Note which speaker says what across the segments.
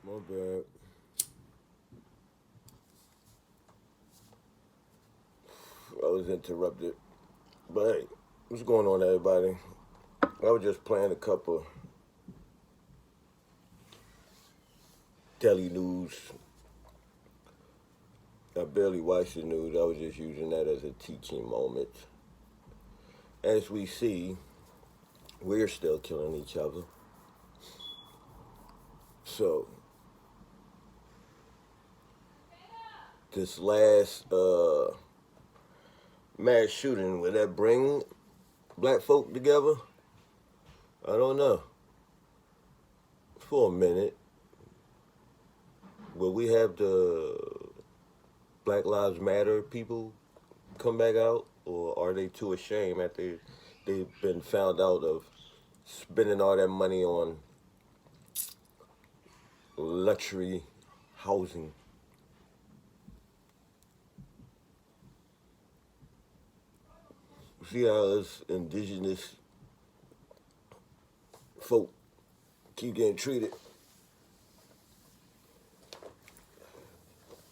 Speaker 1: My bad. I was interrupted. But hey, what's going on, everybody? I was just playing a couple daily news. I barely watch the news. I was just using that as a teaching moment. As we see, we're still killing each other. So, this last mass shooting, will that bring black folk together? I don't know. For a minute, will we have the Black Lives Matter people come back out, or are they too ashamed after they've been found out of spending all that money on luxury housing? See how us indigenous folk keep getting treated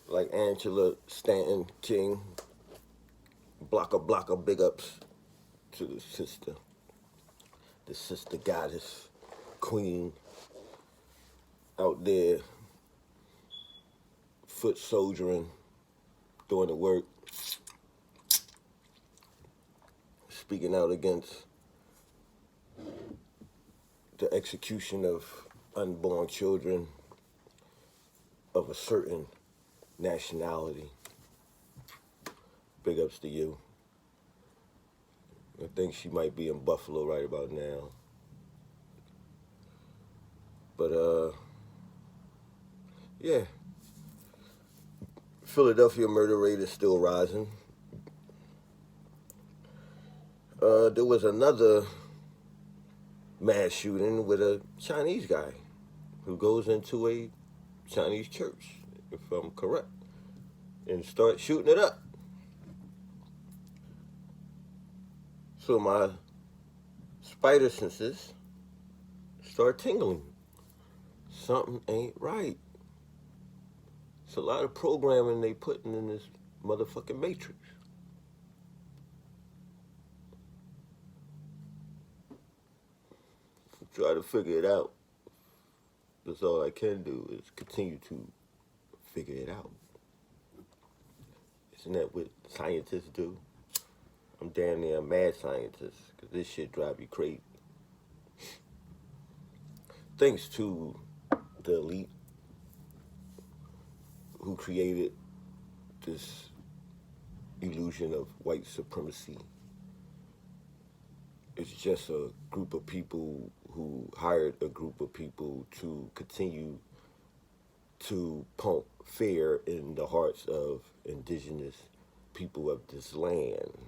Speaker 1: like Angela Stanton King. Blocker, big ups to the sister goddess, queen out there, foot soldiering, doing the work, speaking out against the execution of unborn children of a certain nationality. Big ups to you. I think she might be in Buffalo right about now. But yeah. Philadelphia murder rate is still rising. There was another mass shooting with a Chinese guy who goes into a Chinese church, if I'm correct, and starts shooting it up. So my spider senses start tingling. Something ain't right. It's a lot of programming they putting in this motherfucking matrix. Try to figure it out. That's all I can do is continue to figure it out. Isn't that what scientists do? I'm damn near a mad scientist because this shit drive you crazy. Thanks to the elite who created this illusion of white supremacy. It's just a group of people who hired a group of people to continue to pump fear in the hearts of indigenous people of this land.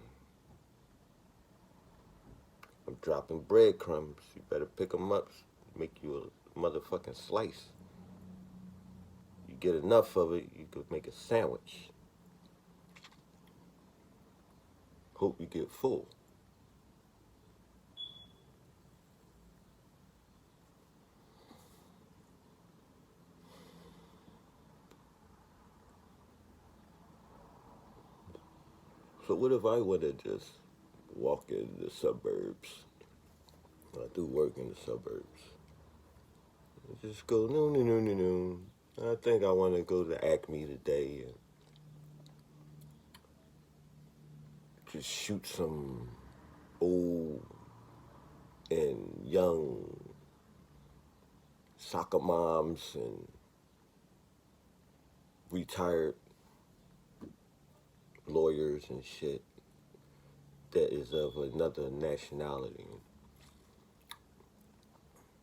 Speaker 1: I'm dropping breadcrumbs. You better pick them up, make you a motherfucking slice. You get enough of it, you could make a sandwich. Hope you get full. So what if I want to just walk in the suburbs? I do work in the suburbs. Just go no. I think I want to go to Acme today and just shoot some old and young soccer moms and retired lawyers and shit that is of another nationality.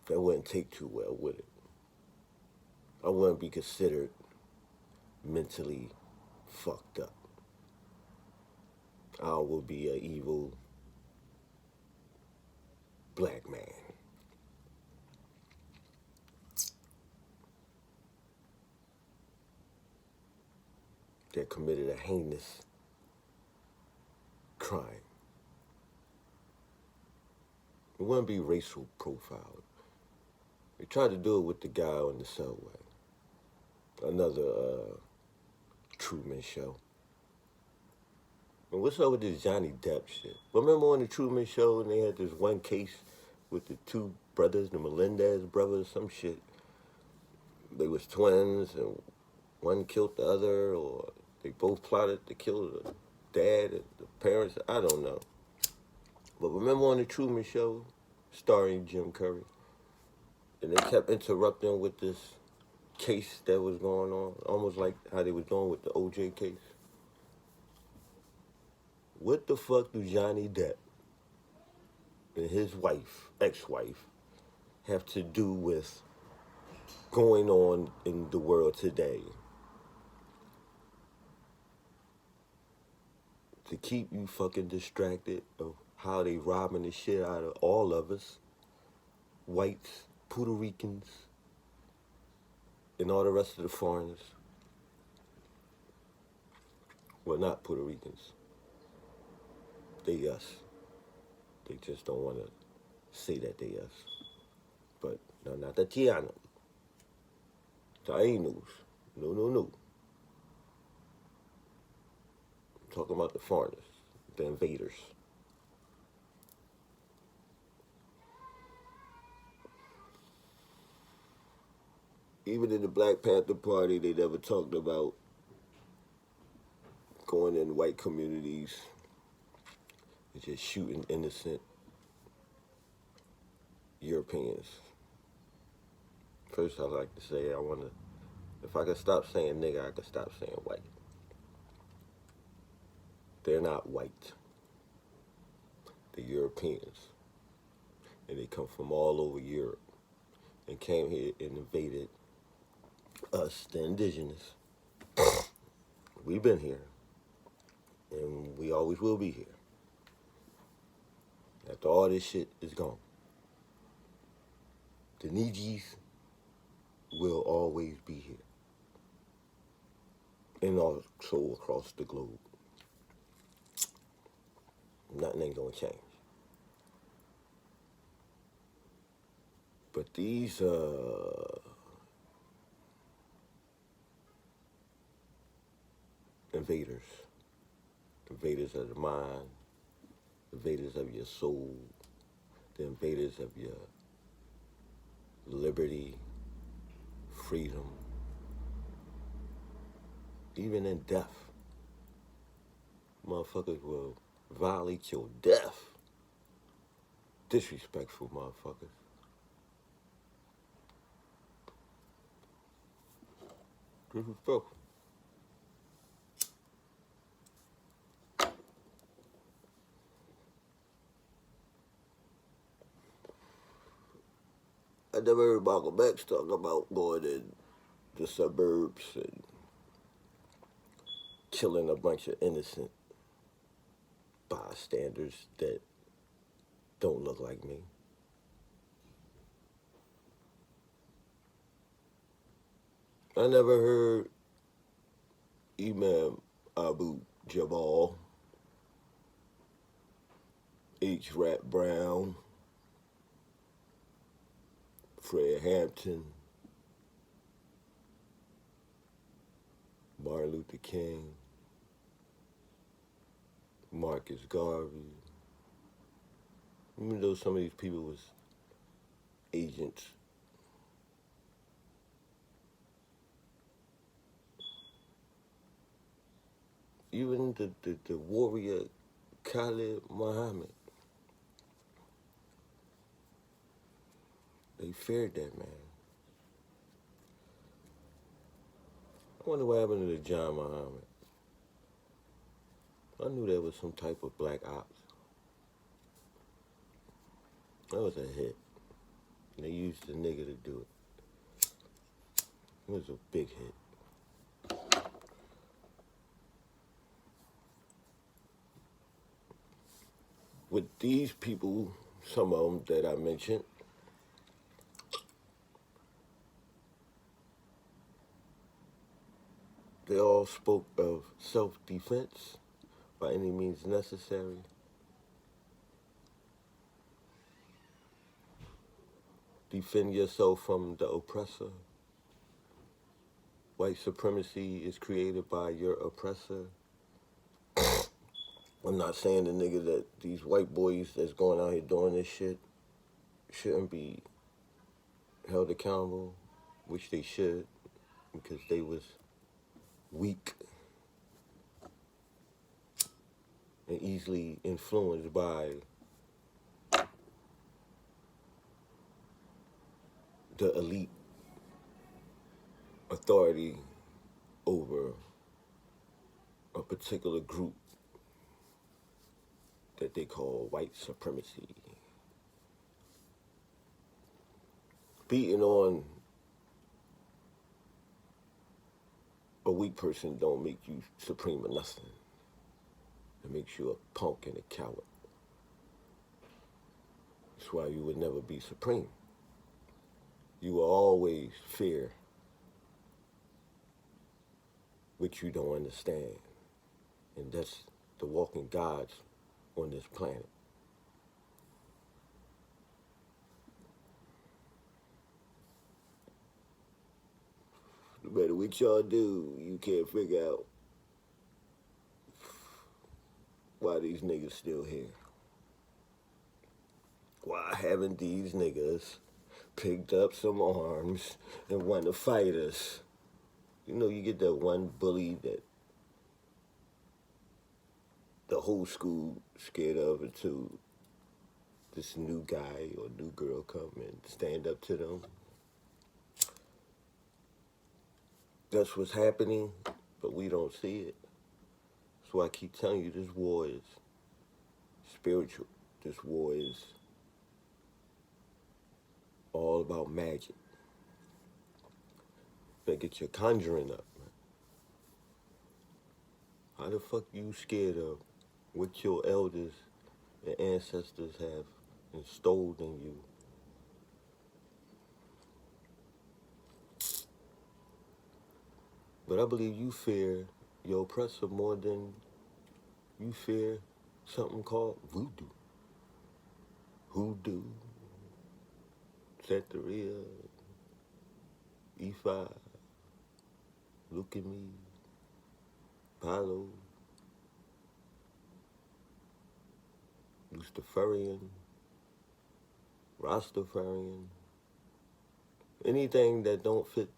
Speaker 1: That wouldn't take too well, would it? I wouldn't be considered mentally fucked up. I will be an evil black man. That committed a heinous crime. It wouldn't be racial profiling. They tried to do it with the guy on the subway. another Truman Show. And what's up with this Johnny Depp shit? Remember on the Truman Show and they had this one case with the two brothers, the Melendez brothers, some shit. They was twins and one killed the other, or they both plotted to kill the dad and the parents. I don't know. But remember on the Truman Show, starring Jim Curry, and they kept interrupting with this case that was going on, almost like how they was doing with the OJ case. What the fuck do Johnny Depp and his wife, ex-wife, have to do with going on in the world today? To keep you fucking distracted of how they robbing the shit out of all of us, whites, Puerto Ricans, and all the rest of the foreigners. Well, not Puerto Ricans. They us. They just don't want to say that they us. But no, not the Tiana. Tainus. No. I'm talking about the foreigners, the invaders. Even in the Black Panther Party, they never talked about going in white communities and just shooting innocent Europeans. First, I like to say if I could stop saying nigga, I could stop saying white. They're not white. They're Europeans. And they come from all over Europe and came here and invaded us, the indigenous. We've been here. And we always will be here. After all this shit is gone. The Nijis will always be here. And also across the globe. Nothing ain't gonna change. But these invaders of the mind, invaders of your soul, the invaders of your liberty, freedom, even in death. Motherfuckers will violate your death. Disrespectful motherfuckers. Disrespectful. I never heard Malcolm X talk about going in the suburbs and killing a bunch of innocent bystanders that don't look like me. I never heard Imam Abu Jamal, H. Rat Brown, Fred Hampton, Martin Luther King, Marcus Garvey. Even though some of these people was agents, even the warrior Khalid Muhammad, they feared that man. I wonder what happened to the John Muhammad. I knew there was some type of black ops. That was a hit. And they used the nigga to do it. It was a big hit. With these people, some of them that I mentioned, they all spoke of self-defense by any means necessary. Defend yourself from the oppressor. white supremacy is created by your oppressor. I'm not saying the nigga that these white boys that's going out here doing this shit shouldn't be held accountable, which they should, because they was weak and easily influenced by the elite authority over a particular group that they call white supremacy. Beating on a weak person don't make you supreme or nothing. It makes you a punk and a coward. That's why you would never be supreme. You will always fear what you don't understand. And that's the walking gods on this planet. No matter what y'all do, you can't figure out why these niggas still here. Why haven't these niggas picked up some arms and want to fight us? You know, you get that one bully that the whole school scared of until this new guy or new girl come and stand up to them. That's what's happening, but we don't see it. That's why I keep telling you this war is spiritual. This war is all about magic. Better get your conjuring up, man. How the fuck you scared of what your elders and ancestors have installed in you? But I believe you fear your oppressor more than you fear something called voodoo. Hoodoo, Santeria, E5, look at me, Palo, Luciferian, Rastafarian, anything that don't fit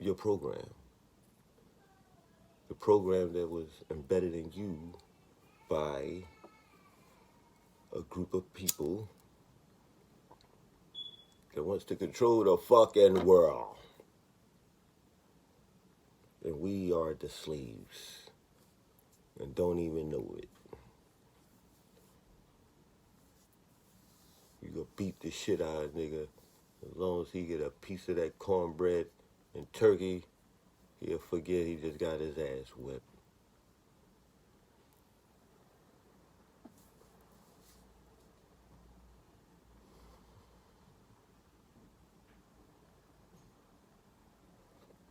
Speaker 1: your program. The program that was embedded in you by a group of people that wants to control the fucking world. And we are the slaves and don't even know it. You go beat the shit out of a nigga. As long as he get a piece of that cornbread and turkey, he'll forget he just got his ass whipped.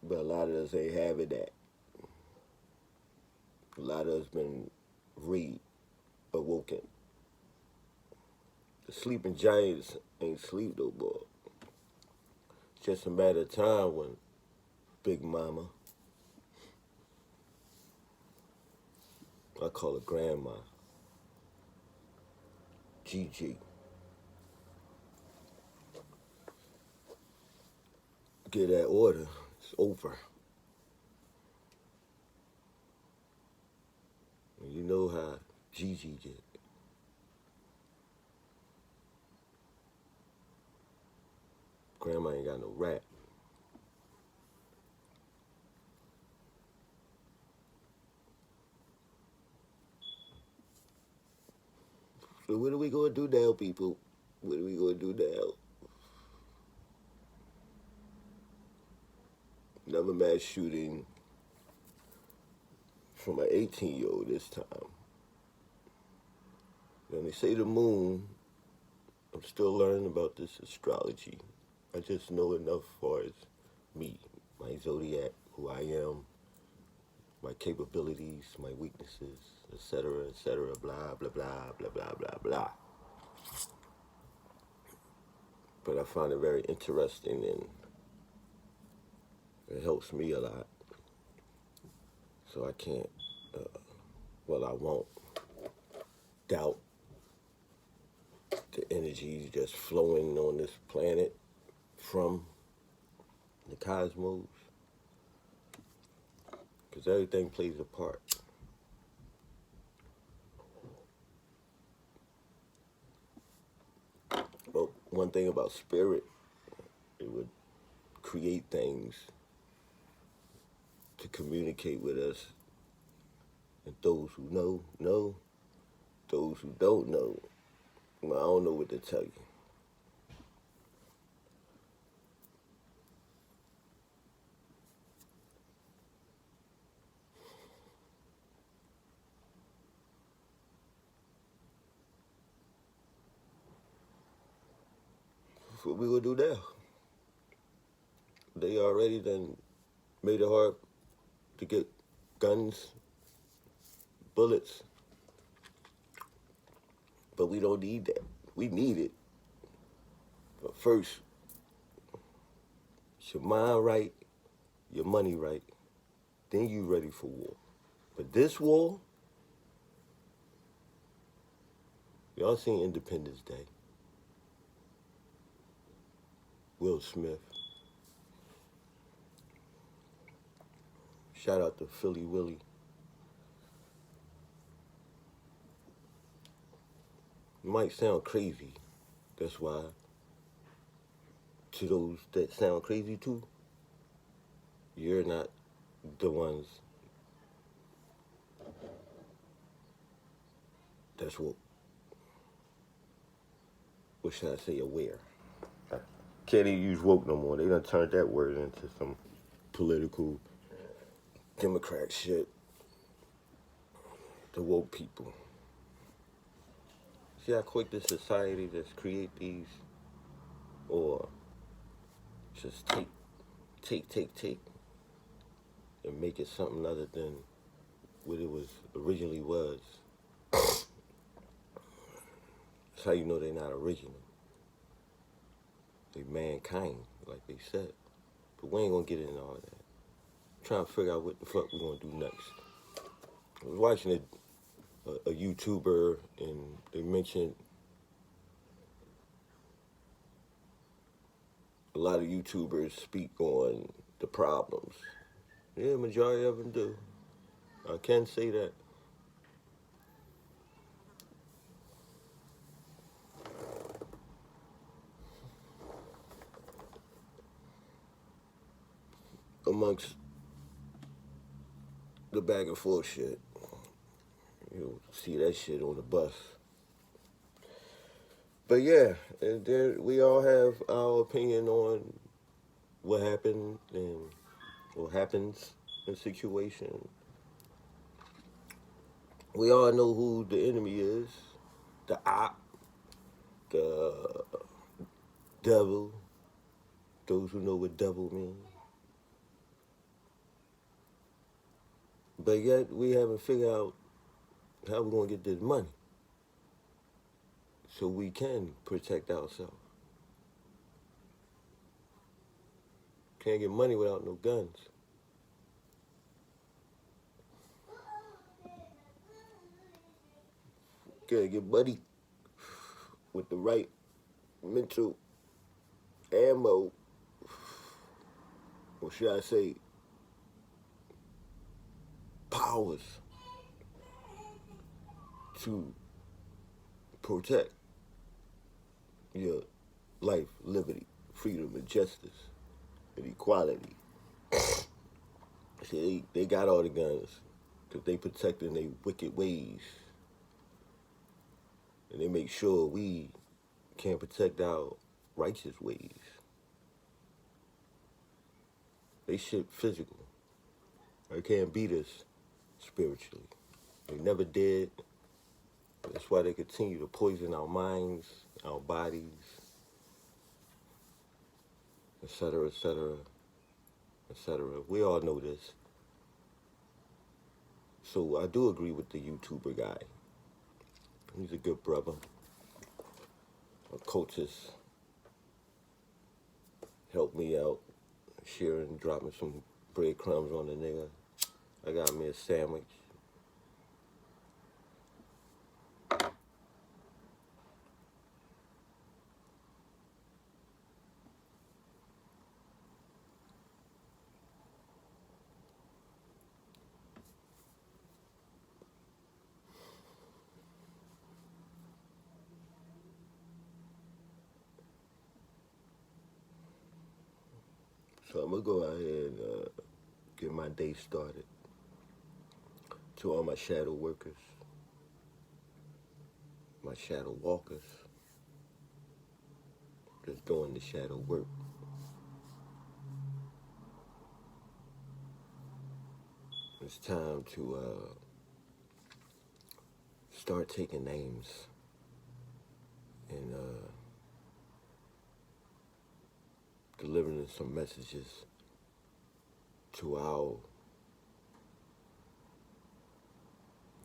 Speaker 1: But a lot of us ain't having that. A lot of us been re-awoken. The sleeping giants ain't sleep no more. It's just a matter of time when Big Mama, I call her Grandma, Gigi, get that order, it's over. And you know how Gigi did. Grandma ain't got no rap. So what are we gonna do now, people? What are we gonna do now? Another mass shooting from an 18-year-old this time. When they say the moon, I'm still learning about this astrology. I just know enough as far as me, my zodiac, who I am, my capabilities, my weaknesses, etc., blah, blah, blah, blah, blah, blah, blah. But I find it very interesting and It helps me a lot. So I can't, I won't doubt the energy just flowing on this planet from the cosmos, because everything plays a part. But one thing about spirit, it would create things to communicate with us. And those who know, know. Those who don't know, well, I don't know what to tell you. That's what we gonna do now. They already done made it hard to get guns, bullets, but we don't need that. We need it. But first, it's your mind right, your money right, then you ready for war. But this war, y'all seen Independence Day. Will Smith. Shout out to Philly Willie. It might sound crazy. That's why, to those that sound crazy too, you're not the ones that's what should I say, aware. Can't even use woke no more. They done turned that word into some political Democrat shit. The woke people. See how quick the society just create these, or just take, and make it something other than what it was originally was. That's how you know they're not original. They mankind, like they said. But we ain't gonna get into all that. I'm trying to figure out what the fuck we're gonna do next. I was watching a YouTuber, and they mentioned a lot of YouTubers speak on the problems. Yeah, majority of them do. I can say that. Amongst the back and forth shit, you'll see that shit on the bus. But yeah, we all have our opinion on what happened and what happens in a situation. We all know who the enemy is, the op, the devil, those who know what devil means. But yet we haven't figured out how we're going to get this money so we can protect ourselves. Can't get money without no guns. Can't get money with the right mental ammo, or should I say powers, to protect your life, liberty, freedom, and justice, and equality. See, they got all the guns because they protecting their wicked ways. And they make sure we can't protect our righteous ways. They shit physical. They can't beat us spiritually. They never did. That's why they continue to poison our minds, our bodies, etc., etc., etc. We all know this. So I do agree with the YouTuber guy. He's a good brother. A cultist. Helped me out. sharing, dropping some breadcrumbs on the nigga. I got me a sandwich. So I'm gonna go out here and get my day started. To all my shadow workers, my shadow walkers, just doing the shadow work. It's time to start taking names and delivering some messages to our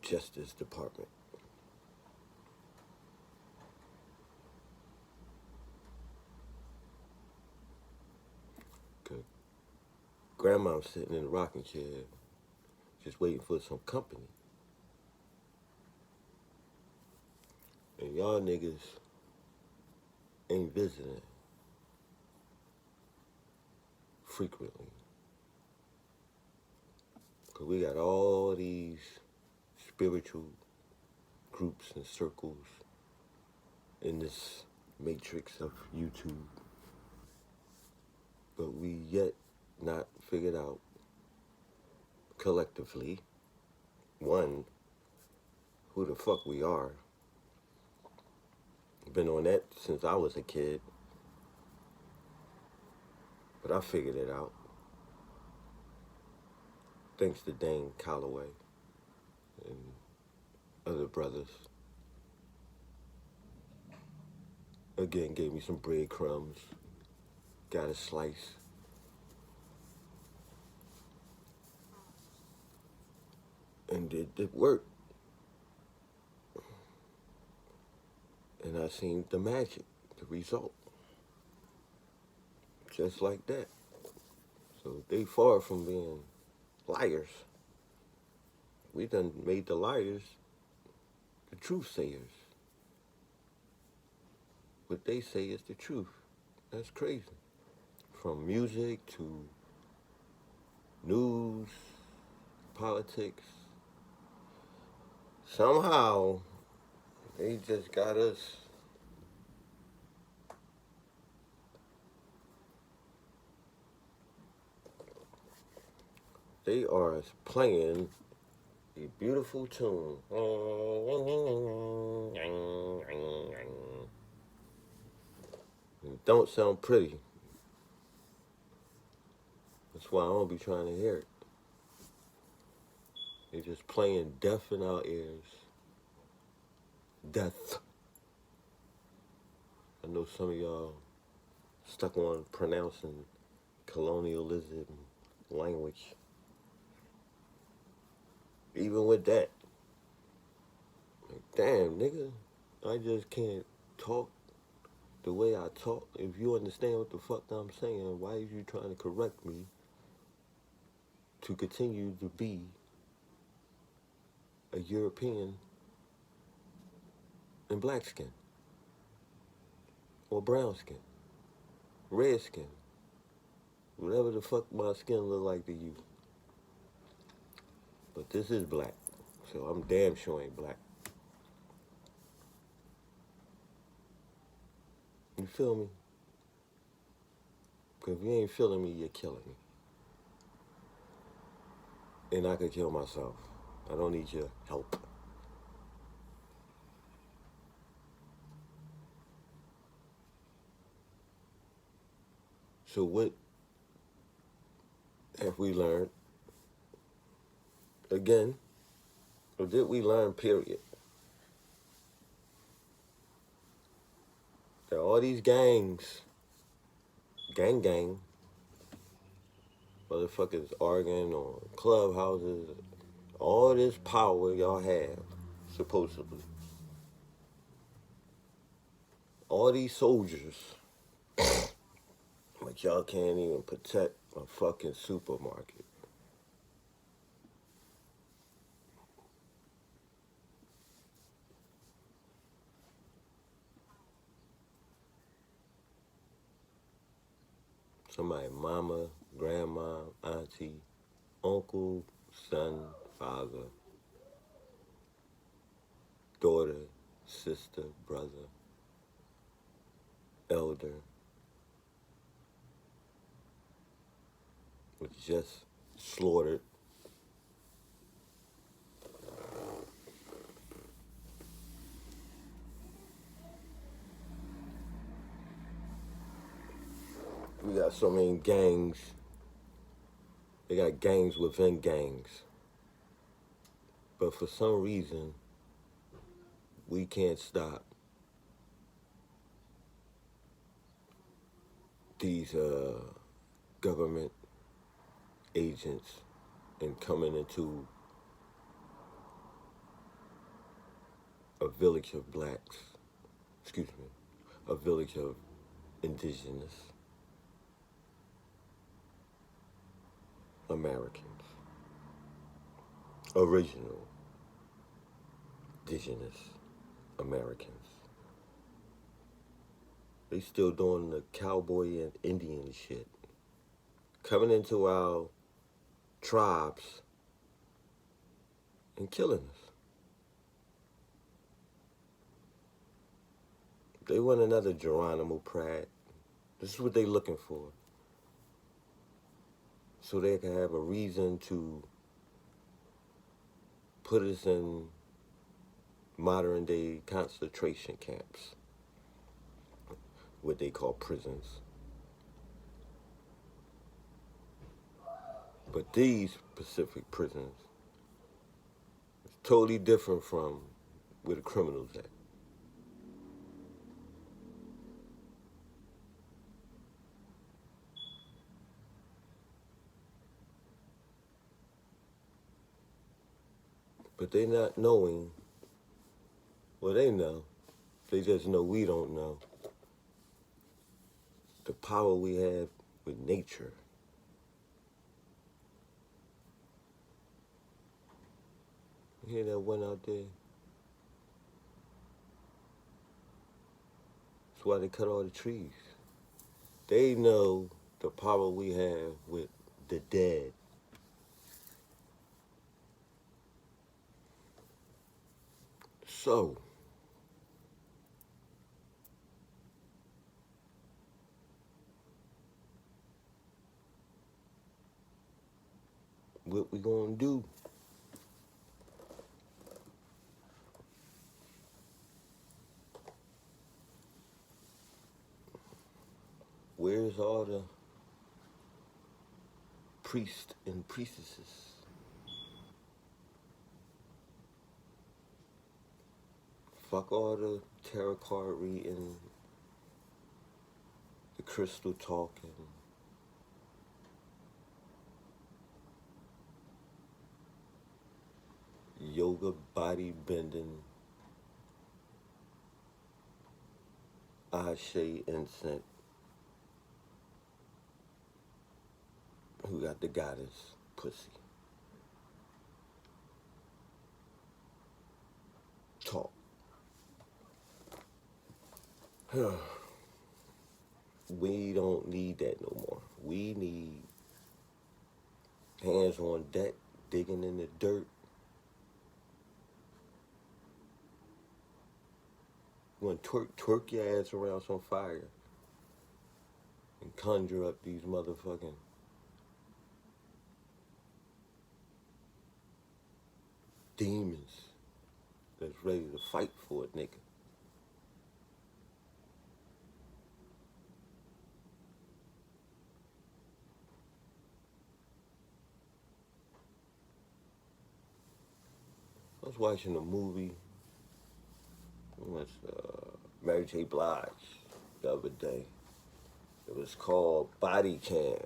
Speaker 1: Justice Department. Cause Grandma's sitting in the rocking chair, just waiting for some company. And y'all niggas ain't visiting frequently. Cause we got all these spiritual groups and circles in this matrix of YouTube. But we yet not figured out collectively, one, who the fuck we are. Been on that since I was a kid. But I figured it out. Thanks to Dane Calloway and other brothers. Again, gave me some breadcrumbs. Got a slice. And it worked. And I seen the magic, the result. Just like that. So they far from being liars. We done made the liars the truth sayers. What they say is the truth. That's crazy. From music to news, politics. Somehow, they just got us they are playing a beautiful tune. It don't sound pretty. That's why I don't be trying to hear it. They just playing death in our ears. Death. I know some of y'all stuck on pronouncing colonialism language. Even with that, like, damn, nigga, I just can't talk the way I talk. If you understand what the fuck I'm saying, why are you trying to correct me to continue to be a European and black skin? Or brown skin? Red skin? Whatever the fuck my skin look like to you. But this is black, so I'm damn sure ain't black. You feel me? Because if you ain't feeling me, you're killing me. And I could kill myself. I don't need your help. So what have we learned? Again, or did we learn, period? There are all these gangs, gang, motherfuckers arguing on clubhouses, all this power y'all have, supposedly. All these soldiers But y'all can't even protect a fucking supermarket. Somebody, mama, grandma, auntie, uncle, son, father, daughter, sister, brother, elder, was just slaughtered. We got so many gangs. They got gangs within gangs. But for some reason, we can't stop these government agents and coming into a village of blacks, excuse me, a village of indigenous Americans, original indigenous Americans. They still doing the cowboy and Indian shit, coming into our tribes and killing us. They want another Geronimo Pratt. This is what they looking for. So they can have a reason to put us in modern day concentration camps, what they call prisons. But these Pacific prisons is totally different from where the criminals at. But they not knowing, well, they know. They just know we don't know. The power we have with nature. You hear that one out there? That's why they cut all the trees. They know the power we have with the dead. So, what we gonna do? Where's all the priests and priestesses? Fuck all the tarot card reading, the crystal talking. Yoga, body bending, Ashe incense. Who got the goddess pussy? Talk. We don't need that no more. We need hands on deck, digging in the dirt. You want to twerk your ass around some fire and conjure up these motherfucking demons that's ready to fight for it, nigga. I was watching a movie. It was Mary J. Blige the other day. It was called Body Cam.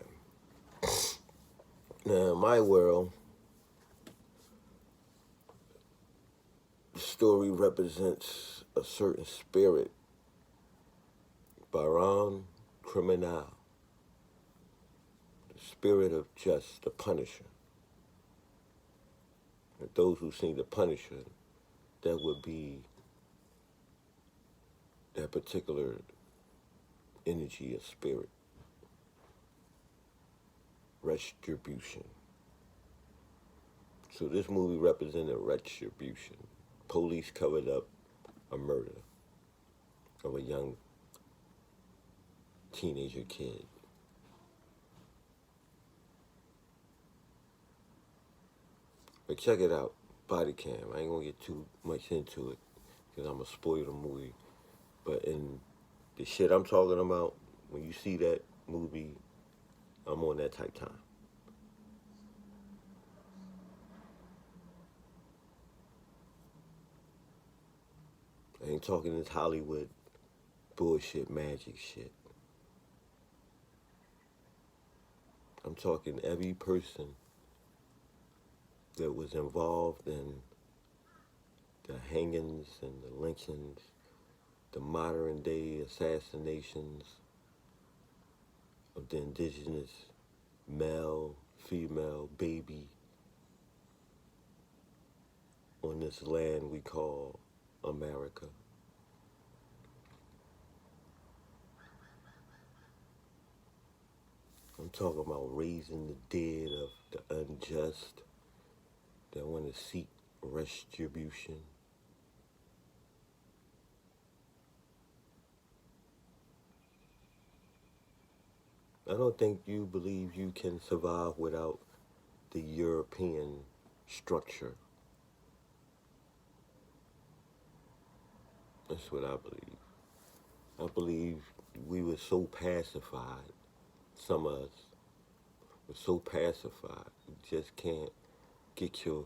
Speaker 1: Now, in my world, the story represents a certain spirit, Baron Criminal. spirit of just the Punisher. And those who seen the Punisher, that would be that particular energy of spirit. Retribution. So this movie represented retribution. Police covered up a murder of a young teenager kid. But check it out, Body Cam. I ain't gonna get too much into it because I'm gonna spoil the movie. But in the shit I'm talking about, when you see that movie, I'm on that type time. I ain't talking this Hollywood bullshit, magic shit. I'm talking every person that was involved in the hangings and the lynchings, the modern day assassinations of the indigenous male, female, baby on this land we call America. I'm talking about raising the dead of the unjust that want to seek retribution. I don't think you believe you can survive without the European structure. That's what I believe. I believe we were so pacified, some of us were so pacified, you just can't get your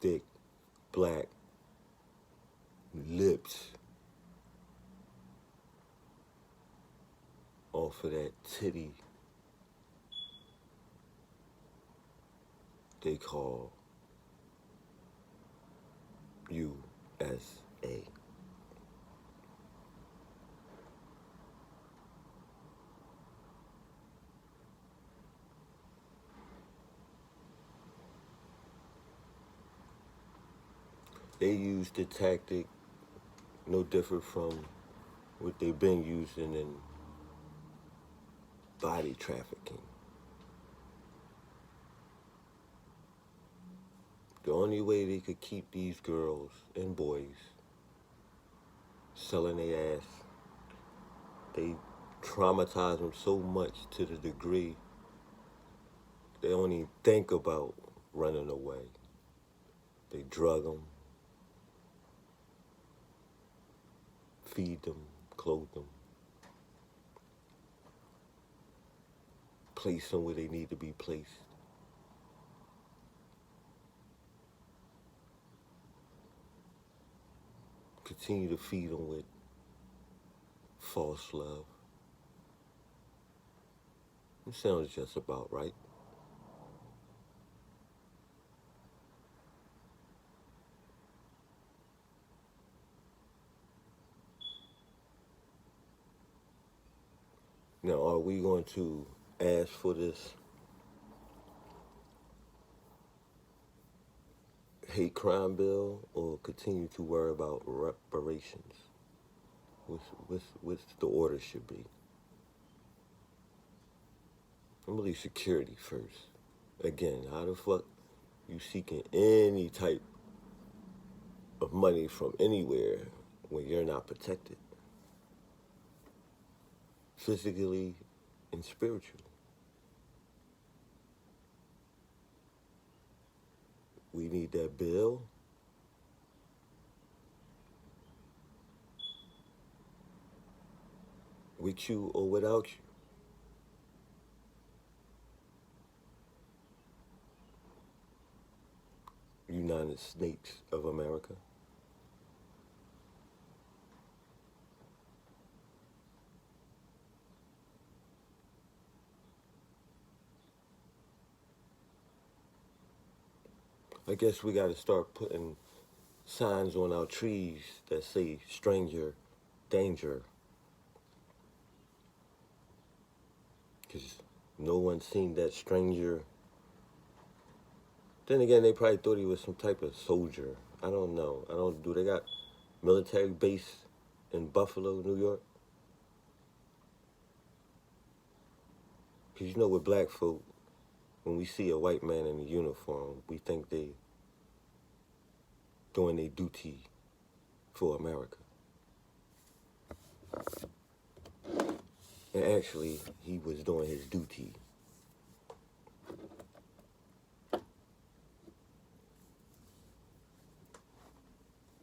Speaker 1: thick, black lips off of that titty they call USA. They use the tactic no different from what they've been using in body trafficking. The only way they could keep these girls and boys selling their ass, they traumatize them so much to the degree they don't even think about running away. They drug them, feed them, clothe them, place them where they need to be placed. Continue to feed them with false love. It sounds just about right. Now, are we going to ask for this hate crime bill or continue to worry about reparations? What's the order should be? I believe security first. Again, how the fuck you seeking any type of money from anywhere when you're not protected? Physically and spiritually. We need that bill. With you or without you. United States of America. I guess we got to start putting signs on our trees that say stranger danger. Because No one seen that stranger. Then again, they probably thought he was some type of soldier. I don't know. Do they got military base in Buffalo, New York? Because you know, with black folk, when we see a white man in a uniform, we think they doing their duty for America. And actually, he was doing his duty.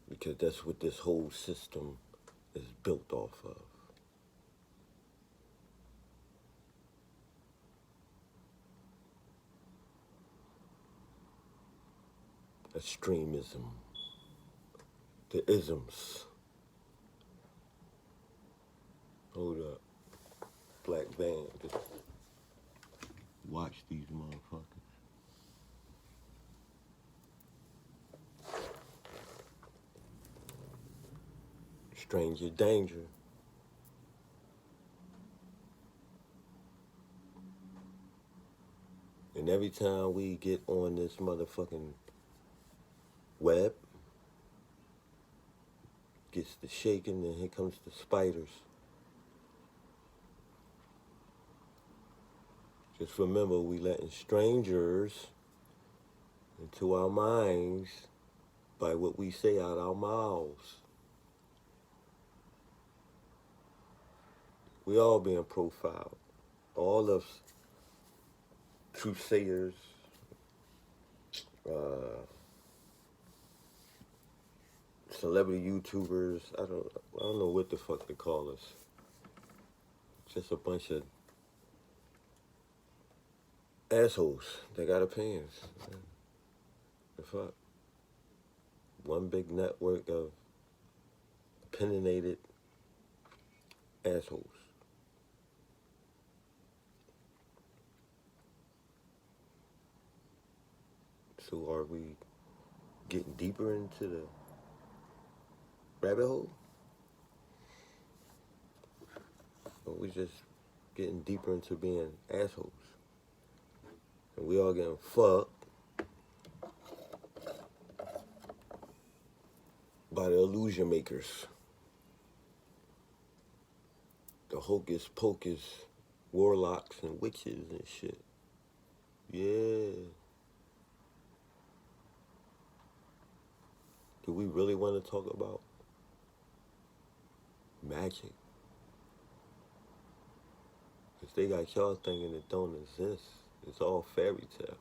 Speaker 1: Because that's what this whole system is built off of. Extremism. The isms. Hold up. Black van. Just watch these motherfuckers. Stranger danger. And every time we get on this motherfucking web, gets the shaking, and here comes the spiders. Just remember, we letting strangers into our minds by what we say out our mouths. We all being profiled. All of crusaders, celebrity YouTubers. I don't know what the fuck they call us. Just a bunch of assholes that got opinions. The fuck? One big network of opinionated assholes. So are we getting deeper into the rabbit hole? Or we just getting deeper into being assholes? And we all getting fucked by the illusion makers. The hocus pocus warlocks and witches and shit. Yeah. Do we really want to talk about magic? Because they got y'all thinking it don't exist. It's all fairy tale.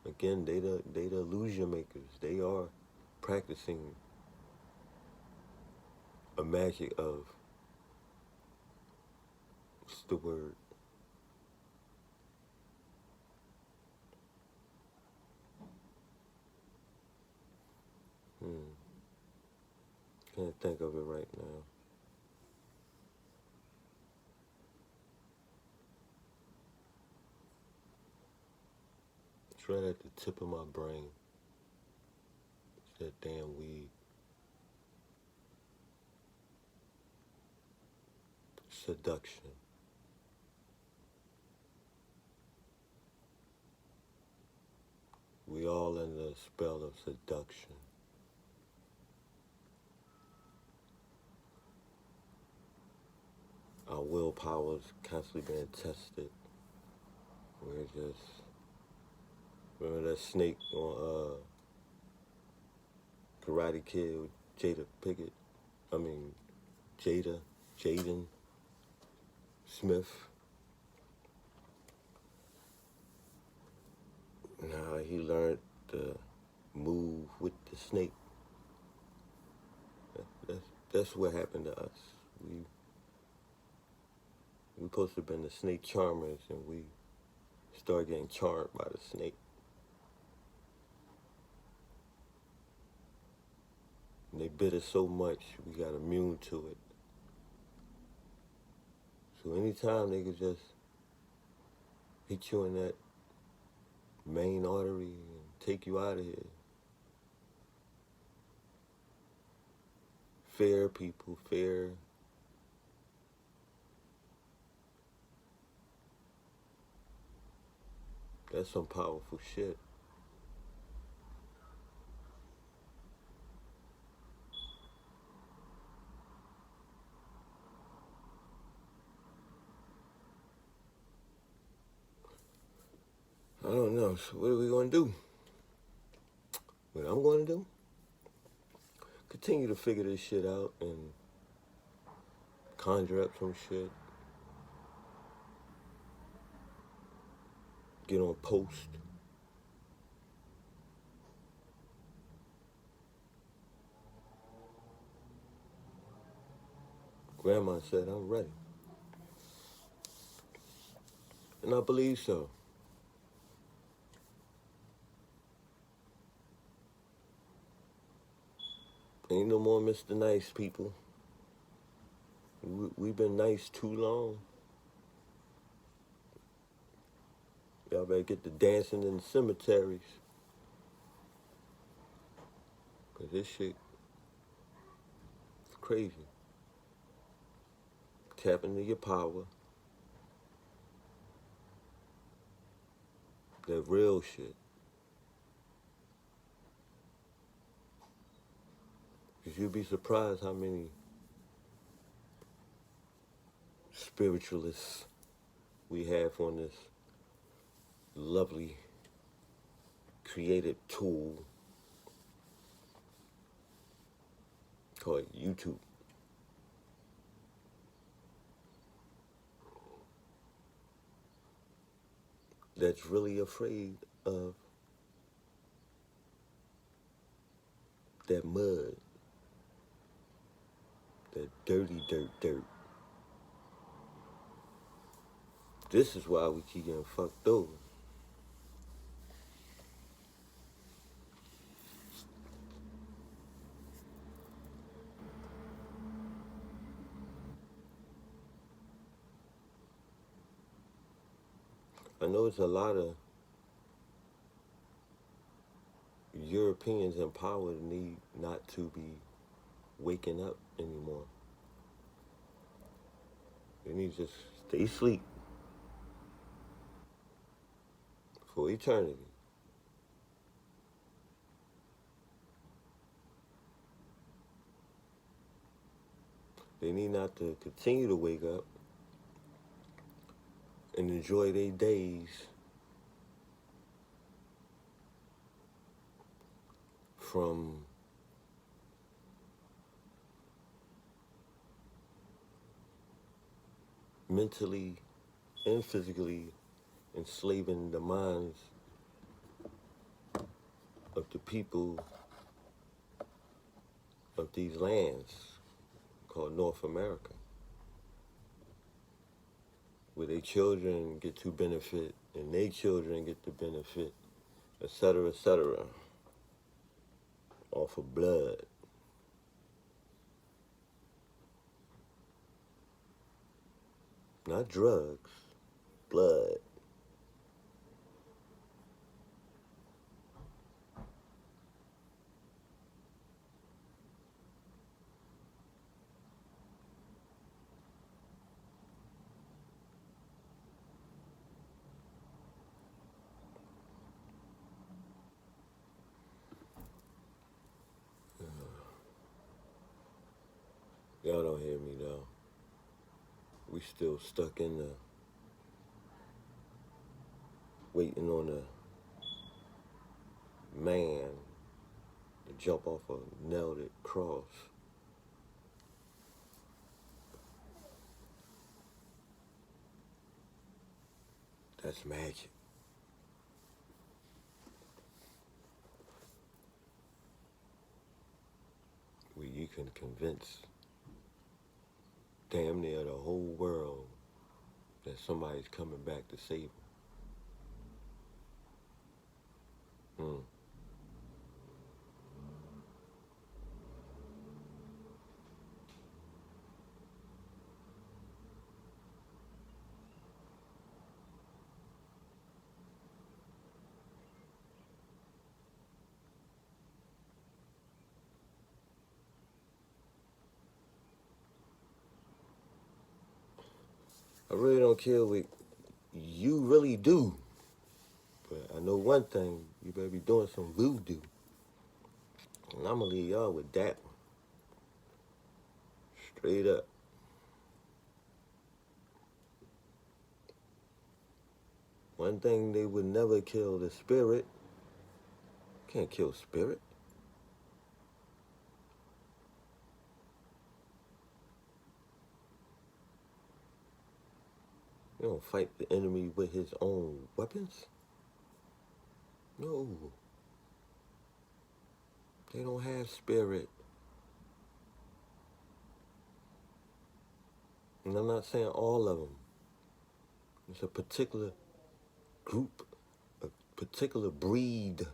Speaker 1: Again, they the illusion makers. They are practicing a magic of, what's the word? Can't think of it right now. It's right at the tip of my brain. It's that damn weed. Seduction. We all under the spell of seduction. Our willpower is constantly being tested. We're just, remember that snake on Karate Kid with Jaden Smith. Now he learned to move with the snake. That's what happened to us. We supposed to have been the snake charmers, and we started getting charmed by the snake. And they bit us so much, we got immune to it. So anytime they could just hit you in that main artery and take you out of here. Fair people, fair. That's some powerful shit. I don't know. So what are we going to do? What I'm going to do? Continue to figure this shit out and conjure up some shit. Get on post. Grandma said I'm ready. And I believe so. Ain't no more Mr. Nice people. We've been nice too long. Y'all better get to dancing in the cemeteries. Cause this shit is crazy. Tap into your power. That real shit. Cause you'd be surprised how many spiritualists we have on this lovely creative tool called YouTube. That's really afraid of that mud, that dirty dirt. This is why we keep getting fucked over. I know it's a lot of Europeans in power need not to be waking up anymore. They need to just stay asleep for eternity. They need not to continue to wake up and enjoy their days from mentally and physically enslaving the minds of the people of these lands called North America, where their children get to benefit and their children get to benefit, etc., off of blood. Not drugs, blood. Y'all don't hear me though. We still stuck in the waiting on a man to jump off a nailed cross. That's magic. Where you can convince damn near the whole world that somebody's coming back to save them. I really don't care what you really do. But I know one thing, you better be doing some voodoo. And I'm going to leave y'all with that one. Straight up. One thing they would never kill the spirit. Can't kill spirit. You don't fight the enemy with his own weapons. No. They don't have spirit. And I'm not saying all of them. It's a particular group, a particular breed.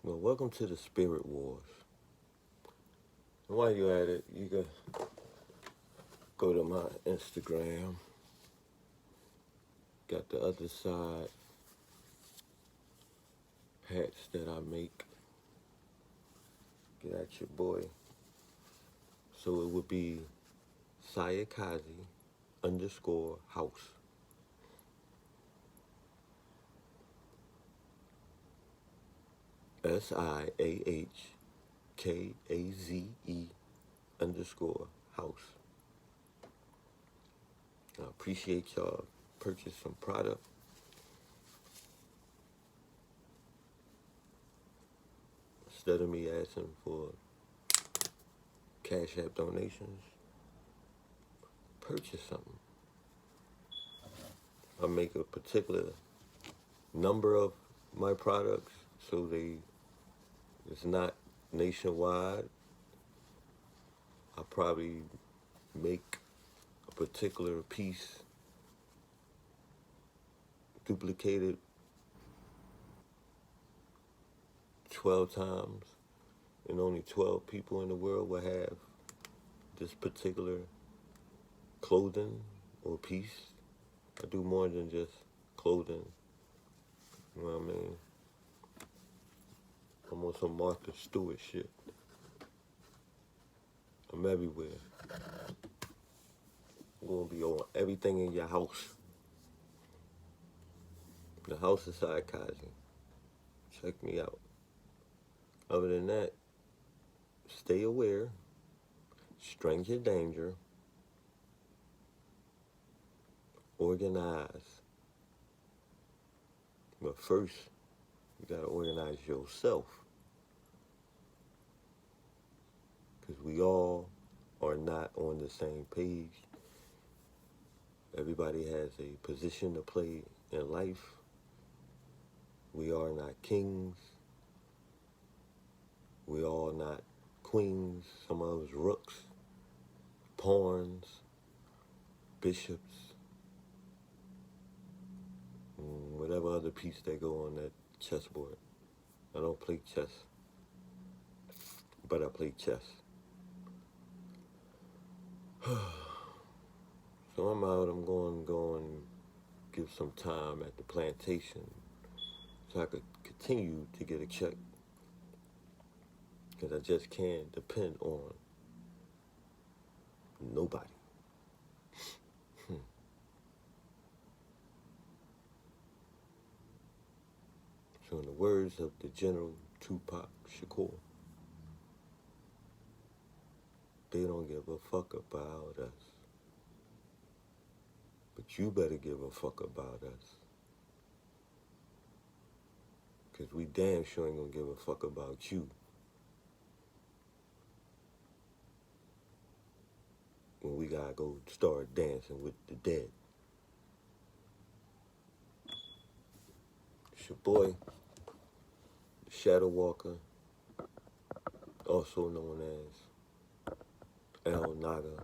Speaker 1: Well, welcome to the Spirit Wars. And while you're at it, you can go to my Instagram. Got the other side hats that I make. Get at your boy. So it would be Sayakazi_house. SIAHKAZE_house. I appreciate y'all purchase some product. Instead of me asking for Cash App donations, purchase something. I make a particular number of my products so it's not nationwide. I probably make a particular piece duplicated 12 times, and only 12 people in the world will have this particular clothing or piece. I do more than just clothing. You know what I mean? I'm on some Martha Stewart shit. I'm everywhere. I'm gonna be on everything in your house. The house is Sayakazi. Check me out. Other than that, stay aware, stranger danger, organize. But first, you gotta organize yourself. Because we all are not on the same page. Everybody has a position to play in life. We are not kings. We all not queens. Some of us rooks, pawns, bishops, whatever other piece they go on that chessboard. I don't play chess, but I play chess. So I'm out. I'm going to go and give some time at the plantation so I could continue to get a check. Because I just can't depend on nobody. So in the words of the General Tupac Shakur, they don't give a fuck about us. But you better give a fuck about us. Because we damn sure ain't gonna give a fuck about you. When we gotta go start dancing with the dead. It's your boy, the Shadow Walker, also known as El Naga.